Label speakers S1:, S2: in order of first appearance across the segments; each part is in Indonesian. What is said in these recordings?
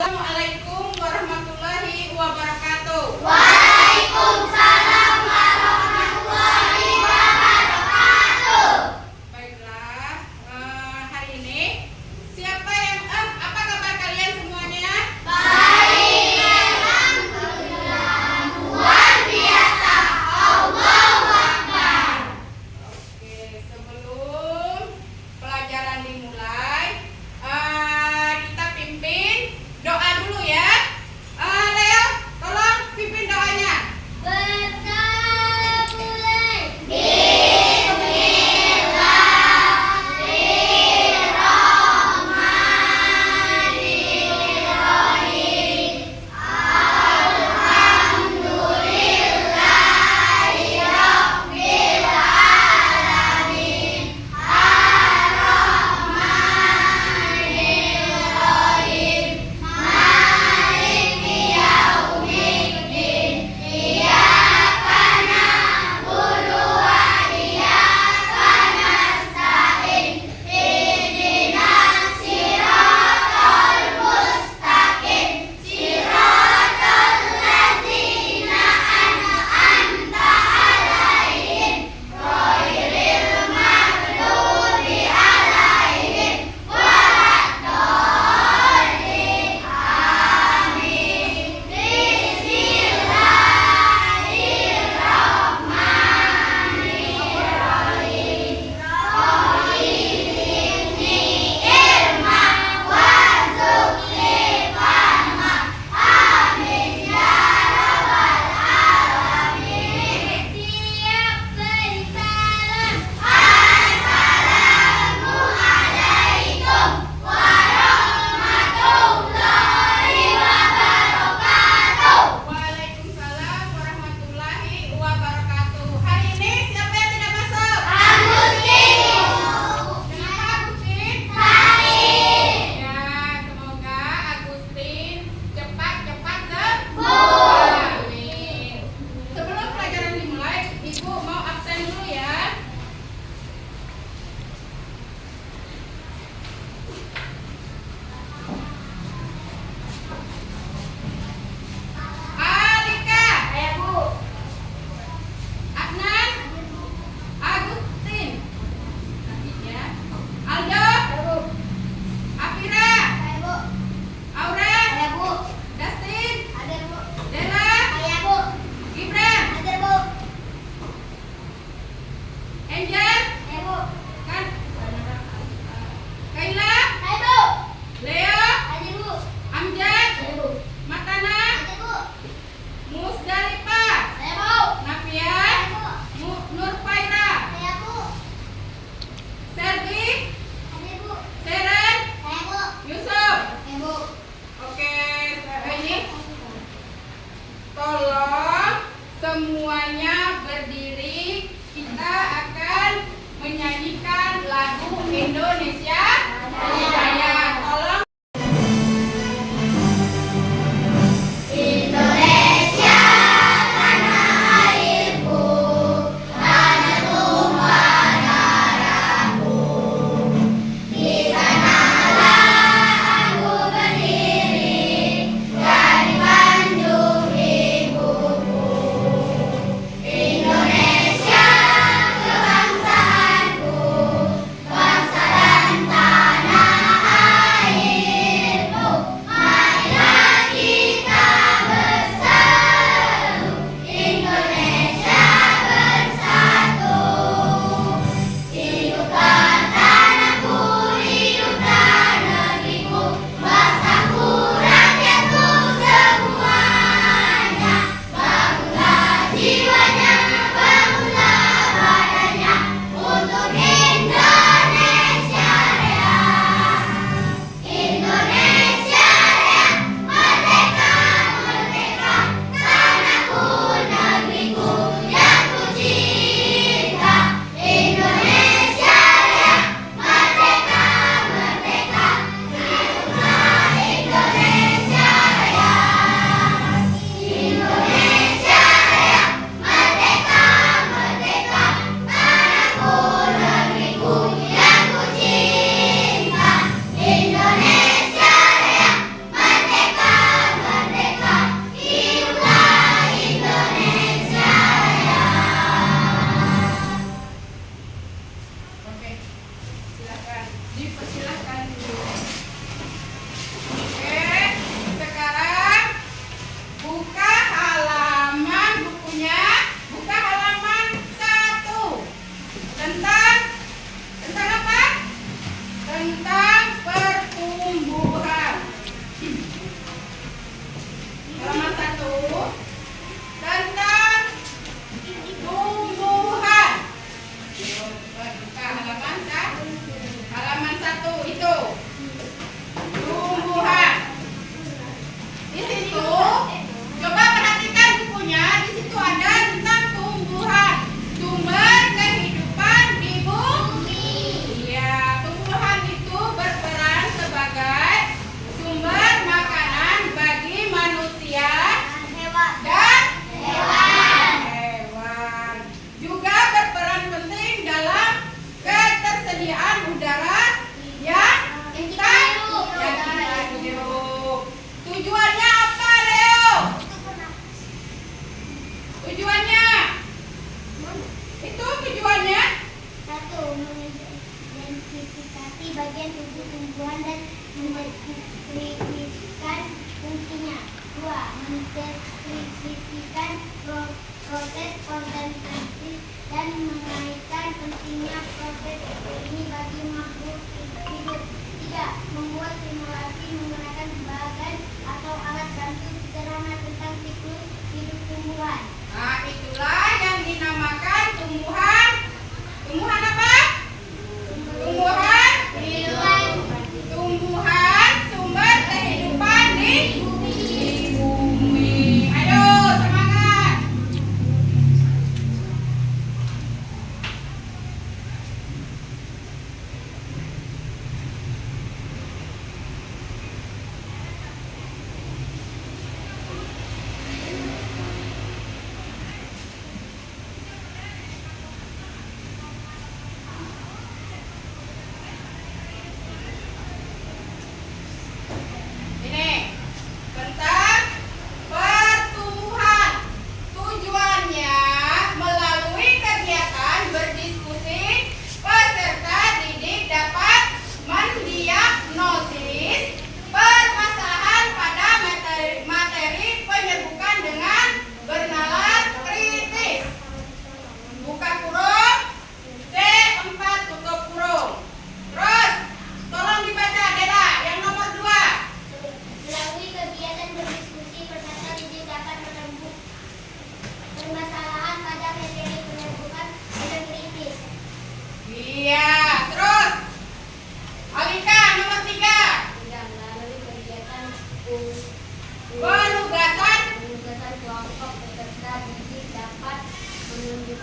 S1: Assalamualaikum warahmatullahi wabarakatuh.
S2: Waalaikumsalam warahmatullahi wabarakatuh.
S1: Baiklah, hari ini siapa yang apa kabar kalian semuanya?
S2: Baik, alhamdulillah, luar biasa. Allahu Akbar.
S1: Oke, sebelum pelajaran dimulai, kita pimpin doa dulu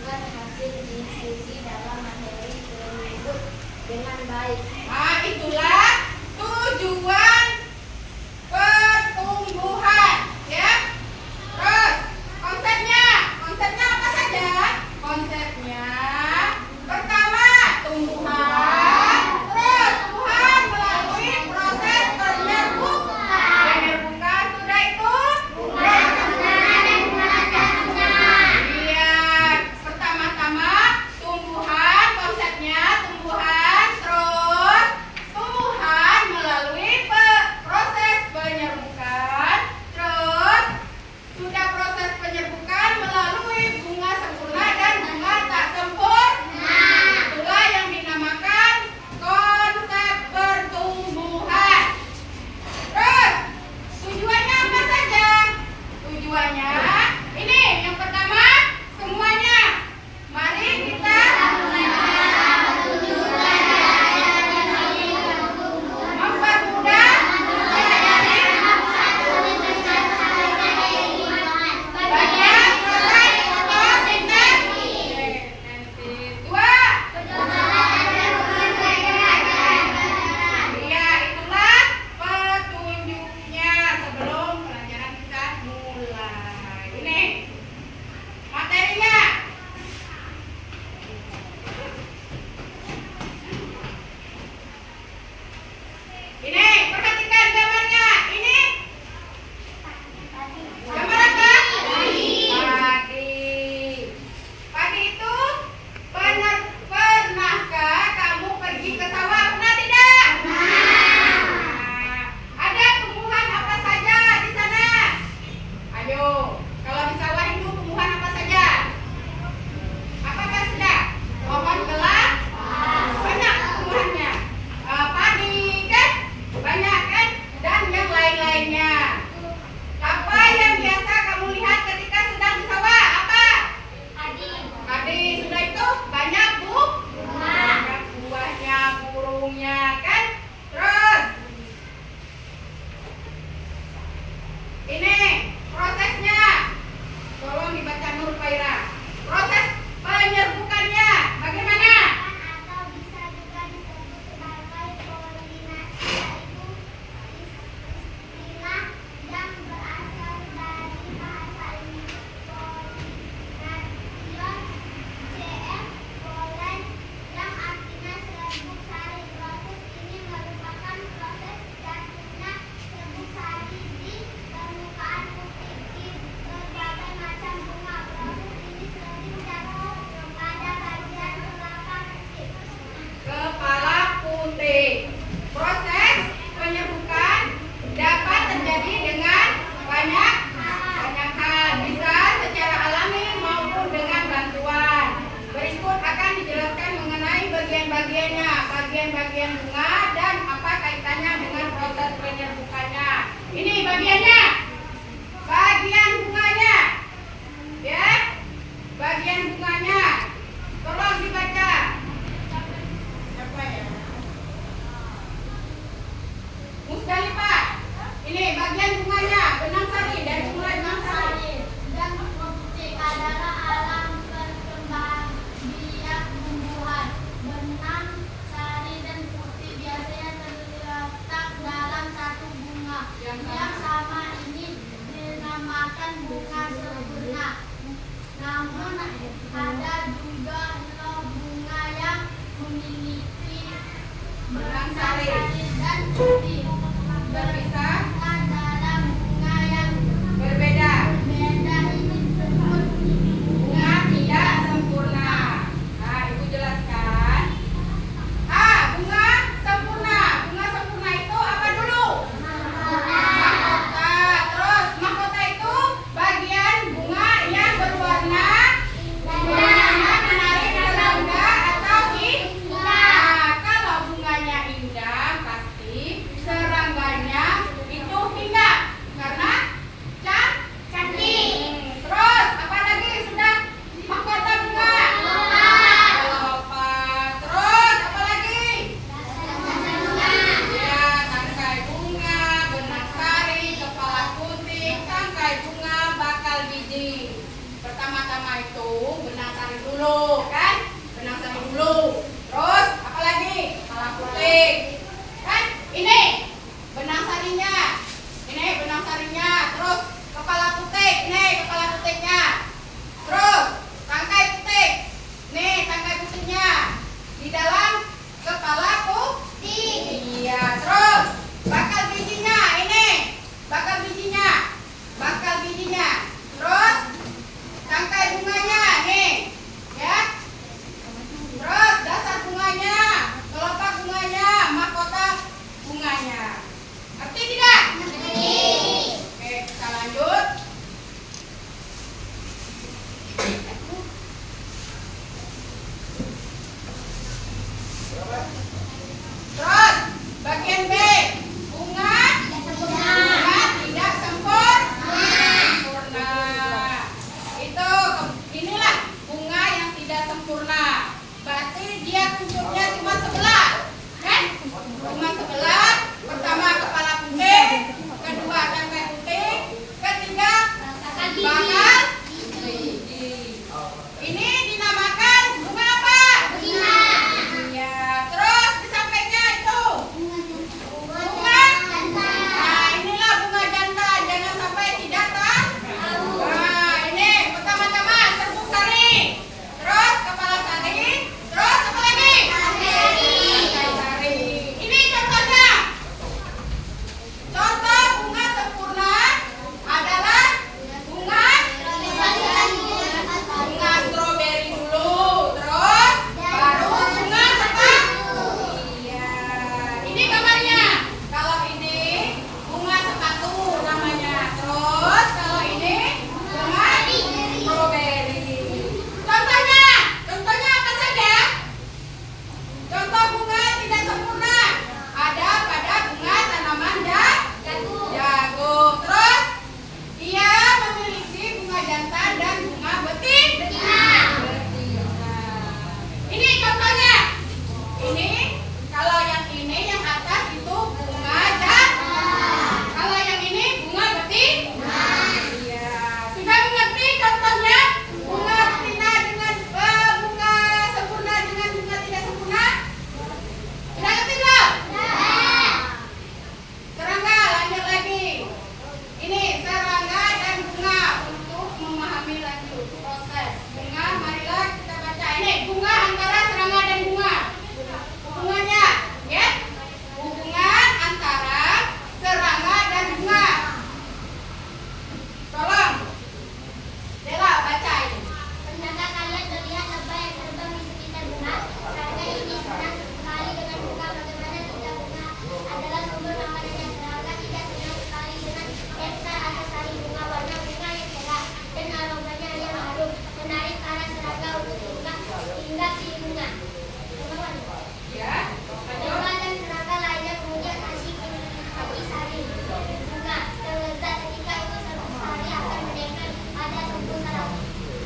S2: agar hasil diskusi dalam materi tersebut dengan baik.
S1: Nah, itulah tujuan pertumbuhan, ya. Terus konsepnya apa saja? Konsepnya pertama tumbuhan, terus tumbuhan melalui proses penyerbukan. Sudah itu. Iya, pertama-tama tumbuhan, konsepnya tumbuhan, terus tumbuhan melalui proses penyerbukan, terus sudah proses penyerbukan melalui bunga sempurna dan bunga tak sempurna. Itulah yang dinamakan konsep pertumbuhan. Terus tujuannya apa saja? Tujuannya ini yang pertama semuanya. Mari kita mempermudah bagian proses fotosintesis. Dua. Iya, itulah petunjuknya sebelum pelajaran kita mulai. Ini materinya. Ini perhatikan gambarnya. Ini gambar apa? Padi. Padi itu pernahkah kamu pergi ke sawah? Pernah tidak? Nah, ada tumbuhan apa saja di sana? Ayo, kalau di sawah itu tumbuhan apa saja? Apakah sudah? Pohon kelapa? Banyak tumbuhannya. Padi kan? Banyak kan? Dan yang lain-lainnya. Apa yang biasa kamu lihat ketika sedang di sawah? Apa? Padi. Sudah itu banyak banyak buahnya, burungnya kan? Terus ini prosesnya. Tolong dibaca Nur Faira. Proses penyerbukannya bagaimana?
S2: Atau bisa juga disebut sebagai polinasi, yaitu istilah yang berasal dari bahasa Inggris pollination, cf. pollen, yang artinya serbuk sari. Proses ini merupakan proses jatuhnya serbuk sari di permukaan putih di berbagai macam bunga. Proses ini sering jatuh pada bagian
S1: Kepala putih. Proses penyerbukan dapat terjadi dengan banyak hal, bisa secara alami maupun dengan bantuan. Berikut akan dijelaskan mengenai bagian-bagiannya, bagian-bagian bunga dan apa kaitannya dengan proses penyerbukannya. Ini bagiannya, bagian bunganya, ya, bagian bunganya. Tolong dibaca. Siapa ya? Musdalifah. Ini bagian bunganya, benang sari, dari mulai benang sari.
S2: dan putih adalah alam perkembangan biak tumbuhan. Benang sari dan putih biasanya terletak dalam satu bunga.
S1: Yang
S2: sama ini dinamakan bunga sempurna. Namun ada juga bunga yang memiliki
S1: benang sari
S2: dan putih.
S1: berpisah,
S2: Dalam bunga yang
S1: berbeda.
S2: berbeda ini disebut
S1: Bunga tidak sempurna. Nah, Ibu jelaskan. Bunga sempurna. Bunga sempurna itu apa dulu? Mahkota. Terus mahkota itu bagian bunga yang berwarna menarik, serangga atau indah. Nah, kalau bunganya indah pasti serangganya itu benang sari dulu, kan? Benang sari dulu. Terus apa lagi? Kepala putik. Kan? Ini benang sarinya. Ini benang sarinya. Terus kepala putik. Ini kepala putiknya. Terus tangkai putik. Nih tangkai putiknya. Di dalam kepala putik. Iya. Terus bakal bijinya. Ini bakal bijinya. Bakal bijinya. Terus tangkai bunganya. Nih. Ya. Terus dasar bunganya. Kelopak bunganya. Mahkota bunganya. Ngerti tidak? Ngerti. Oke, kita lanjut. Terus bagian B, bunga tidak sempurna. Itu inilah bunga yang tidak sempurna. Berarti dia kunjungnya cuma sebelah, kan? Cuma sebelah. Pertama kepala putik, kedua tangkai putik, ketiga bakal biji. Ini dinamakan bunga apa? Bunga. Iya. Terus di sampingnya itu bunga. Nah, inilah bunga jantan. Jangan sampai tidak tahu. Nah, ini pertama-tama serbuk sari. Terus kepala sari. Terus apa lagi? Tangkai sari. Ini contohnya. Contoh bunga sempurna adalah bunga stroberi dulu, terus baru bunga apa? Iya. Ini gambarnya. Kalau ini bunga sepatu namanya. Terus kalau ini bunga stroberi. Contohnya apa saja? Contoh bunga tidak sempurna ada pada bunga tanaman jagung. Terus ia memiliki bunga jantan dan bunga betina. Ini contohnya. Ini kalau yang ini yang atas itu bunga jantan. Kalau yang ini bunga betina. Iya. Sudah mengerti contohnya bunga betina dengan bunga sempurna dengan bunga tidak sempurna? Sudah ngerti belum? Serangga, lanjut lagi. Ini serangga dan bunga untuk memahami lanjut proses. Bunga, marilah kita baca. Ini bunga antara serangga dan bunga. Hubungannya, ya? Hubungan antara serangga dan bunga. Tolong. Dela, baca ini.
S2: Pernahkah kalian melihat lebah yang terbang di sekitar bunga? Serangga ini senang sekali dengan bunga. Bagaimana tidak bunga adalah sumber makanannya. Serangga tidak senang sekali dengan nektar atau sari bunga. Warna bunga yang cerah dan aromanya yang harum menarik para serangga untuk hinggap di bunga.
S1: Ya.
S2: Bunga dan serangga lainnya kemudian asyik menikmati sari bunga. Terlezat ketika itu serbuk sari akan menempel pada tubuh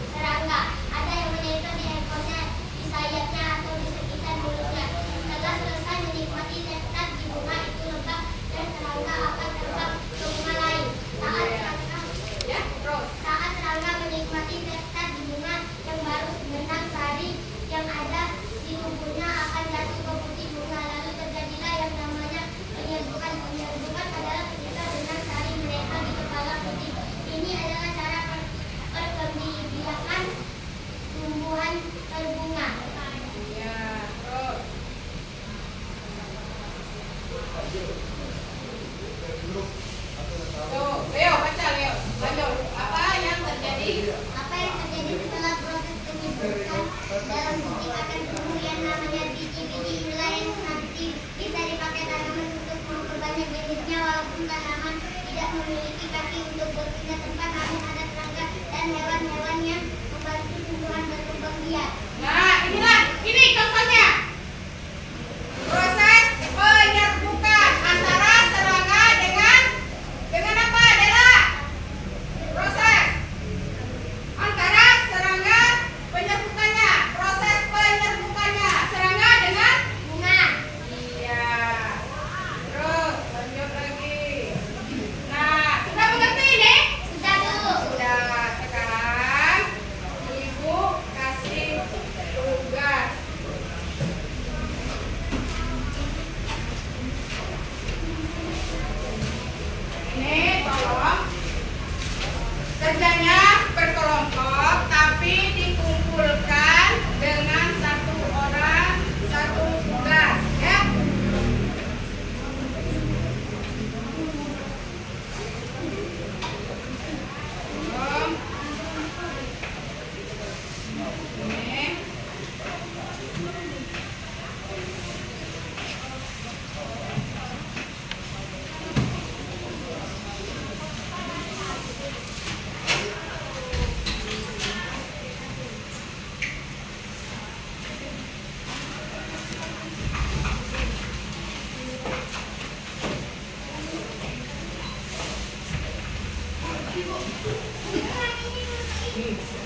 S2: serangga. Ada yang menempel di ekornya, di sayapnya atau di sekitar mulutnya. Setelah selesai menikmati nektar di bunga itu, lebah dan serangga akan terbang ke bunga lain.
S1: Ya, terus.
S2: Saat serangga menikmati nektar di bunga yang baru, benang sari yang ada di tubuhnya akan jatuh ke putih bunga. Lalu terjadilah yang namanya penyerbukan. Penyerbukan adalah ketika benang sari menempel di kepala putih. Ini adalah cara perkembangan tumbuhan berbunga.
S1: Ya, terus. Tuh, Leo, baca Leo. Lanjut. Apa yang terjadi?
S2: Apa yang terjadi setelah proses penyerbukan? Dalam butik akan tumbuh yang namanya biji-biji. Inilah yang nanti bisa dipakai tanaman untuk memperbanyak bibitnya. Walaupun tanaman tidak memiliki kaki untuk berpindah tempat, namun ada serangga dan hewan-hewan yang membantu tumbuhan berkembang biak.
S1: Nah, ini contohnya. Proses penyerbukan antara serangga dengan apa, Dela? Proses antara serangga penyerbukannya, proses penyerbukannya serangga dengan bunga. Iya. Terus lanjut lagi. Nah, sudah mengerti ini?
S2: Sudah, Bu.
S1: Sudah. Sekarang Kerjanya berkelompok tapi dikumpulkan dengan satu orang satu tugas ya. Ini.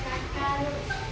S2: kata lu.